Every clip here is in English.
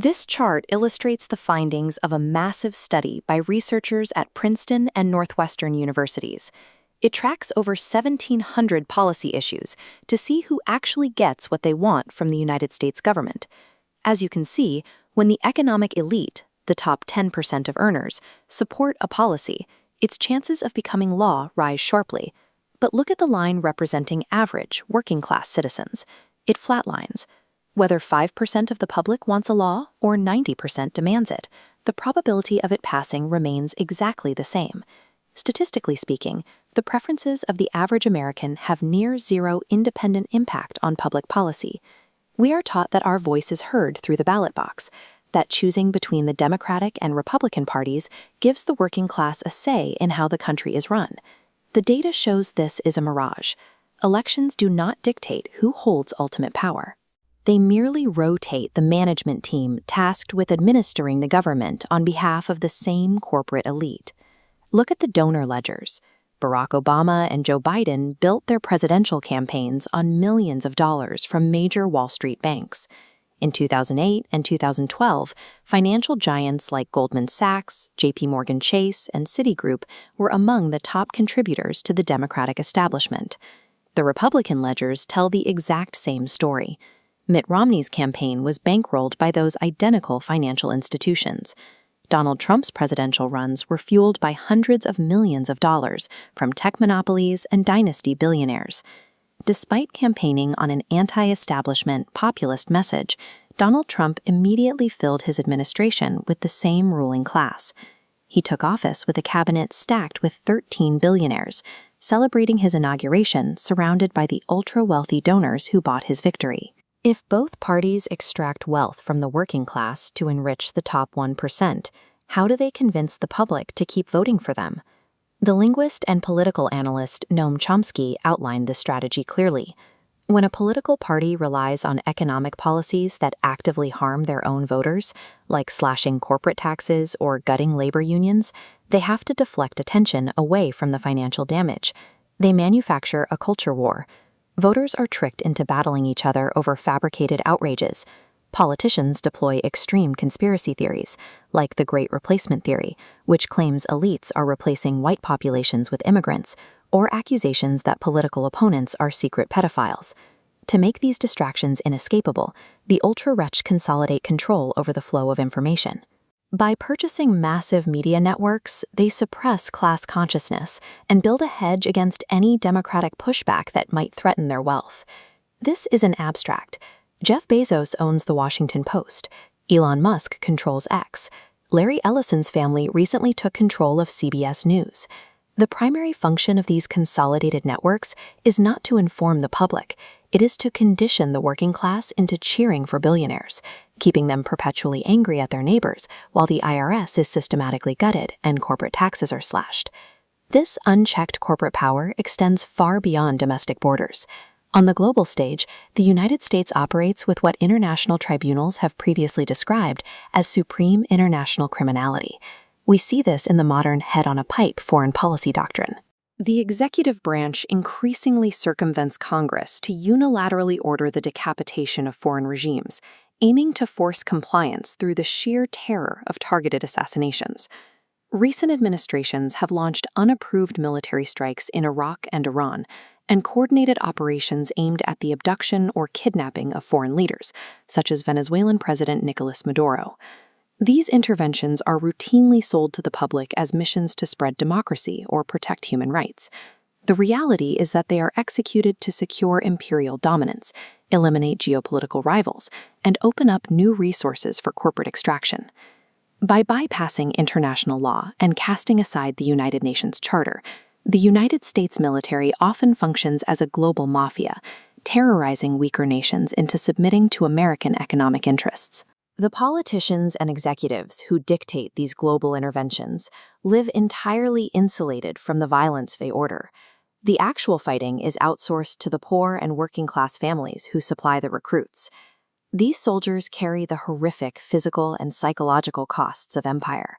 This chart illustrates the findings of a massive study by researchers at Princeton and Northwestern universities. It tracks over 1,700 policy issues to see who actually gets what they want from the United States government. As you can see, when the economic elite, the top 10% of earners, support a policy, its chances of becoming law rise sharply. But look at the line representing average, working-class citizens. It flatlines. Whether 5% of the public wants a law or 90% demands it, the probability of it passing remains exactly the same. Statistically speaking, the preferences of the average American have near zero independent impact on public policy. We are taught that our voice is heard through the ballot box, that choosing between the Democratic and Republican parties gives the working class a say in how the country is run. The data shows this is a mirage. Elections do not dictate who holds ultimate power. They merely rotate the management team tasked with administering the government on behalf of the same corporate elite. Look at the donor ledgers. Barack Obama and Joe Biden built their presidential campaigns on millions of dollars from major Wall Street banks. In 2008 and 2012, financial giants like Goldman Sachs, JP Chase, and Citigroup were among the top contributors to the Democratic establishment. The Republican ledgers tell the exact same story. Mitt Romney's campaign was bankrolled by those identical financial institutions. Donald Trump's presidential runs were fueled by hundreds of millions of dollars from tech monopolies and dynasty billionaires. Despite campaigning on an anti-establishment, populist message, Donald Trump immediately filled his administration with the same ruling class. He took office with a cabinet stacked with 13 billionaires, celebrating his inauguration surrounded by the ultra-wealthy donors who bought his victory. If both parties extract wealth from the working class to enrich the top 1%, how do they convince the public to keep voting for them? The linguist and political analyst Noam Chomsky outlined this strategy clearly. When a political party relies on economic policies that actively harm their own voters, like slashing corporate taxes or gutting labor unions, they have to deflect attention away from the financial damage. They manufacture a culture war. Voters are tricked into battling each other over fabricated outrages. Politicians deploy extreme conspiracy theories, like the Great Replacement Theory, which claims elites are replacing white populations with immigrants, or accusations that political opponents are secret pedophiles. To make these distractions inescapable, the ultra-rich consolidate control over the flow of information. By purchasing massive media networks, they suppress class consciousness and build a hedge against any democratic pushback that might threaten their wealth. This isn't abstract. Jeff Bezos owns the Washington Post. Elon Musk controls X. Larry Ellison's family recently took control of CBS News. The primary function of these consolidated networks is not to inform the public. It is to condition the working class into cheering for billionaires, keeping them perpetually angry at their neighbors while the IRS is systematically gutted and corporate taxes are slashed. This unchecked corporate power extends far beyond domestic borders. On the global stage, the United States operates with what international tribunals have previously described as supreme international criminality. We see this in the modern head-on-a-pipe foreign policy doctrine. The executive branch increasingly circumvents Congress to unilaterally order the decapitation of foreign regimes, aiming to force compliance through the sheer terror of targeted assassinations. Recent administrations have launched unapproved military strikes in Iraq and Iran, and coordinated operations aimed at the abduction or kidnapping of foreign leaders, such as Venezuelan President Nicolas Maduro. These interventions are routinely sold to the public as missions to spread democracy or protect human rights. The reality is that they are executed to secure imperial dominance, eliminate geopolitical rivals, and open up new resources for corporate extraction. By bypassing international law and casting aside the United Nations Charter, the United States military often functions as a global mafia, terrorizing weaker nations into submitting to American economic interests. The politicians and executives who dictate these global interventions live entirely insulated from the violence they order. The actual fighting is outsourced to the poor and working-class families who supply the recruits. These soldiers carry the horrific physical and psychological costs of empire.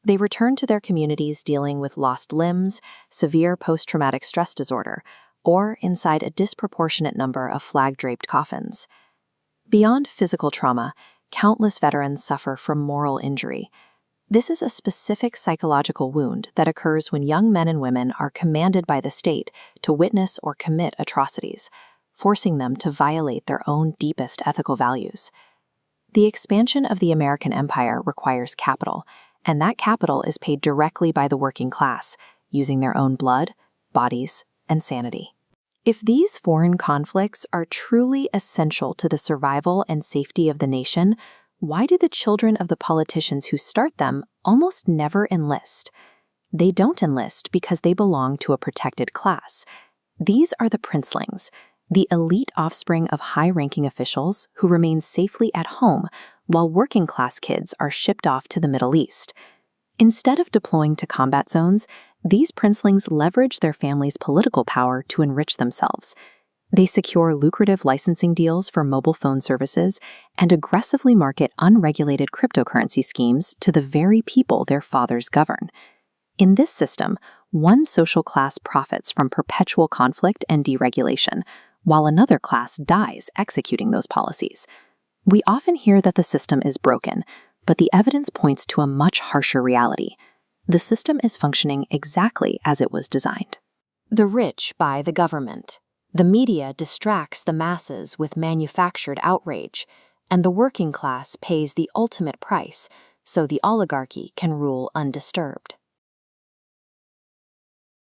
They return to their communities dealing with lost limbs, severe post-traumatic stress disorder, or inside a disproportionate number of flag-draped coffins. Beyond physical trauma, countless veterans suffer from moral injury. This is a specific psychological wound that occurs when young men and women are commanded by the state to witness or commit atrocities, forcing them to violate their own deepest ethical values. The expansion of the American empire requires capital, and that capital is paid directly by the working class, using their own blood, bodies, and sanity. If these foreign conflicts are truly essential to the survival and safety of the nation, why do the children of the politicians who start them almost never enlist? They don't enlist because they belong to a protected class. These are the princelings, the elite offspring of high-ranking officials who remain safely at home while working-class kids are shipped off to the Middle East. Instead of deploying to combat zones, these princelings leverage their family's political power to enrich themselves. They secure lucrative licensing deals for mobile phone services and aggressively market unregulated cryptocurrency schemes to the very people their fathers govern. In this system, one social class profits from perpetual conflict and deregulation, while another class dies executing those policies. We often hear that the system is broken, but the evidence points to a much harsher reality. The system is functioning exactly as it was designed. The rich buy the government. The media distracts the masses with manufactured outrage, and the working class pays the ultimate price so the oligarchy can rule undisturbed.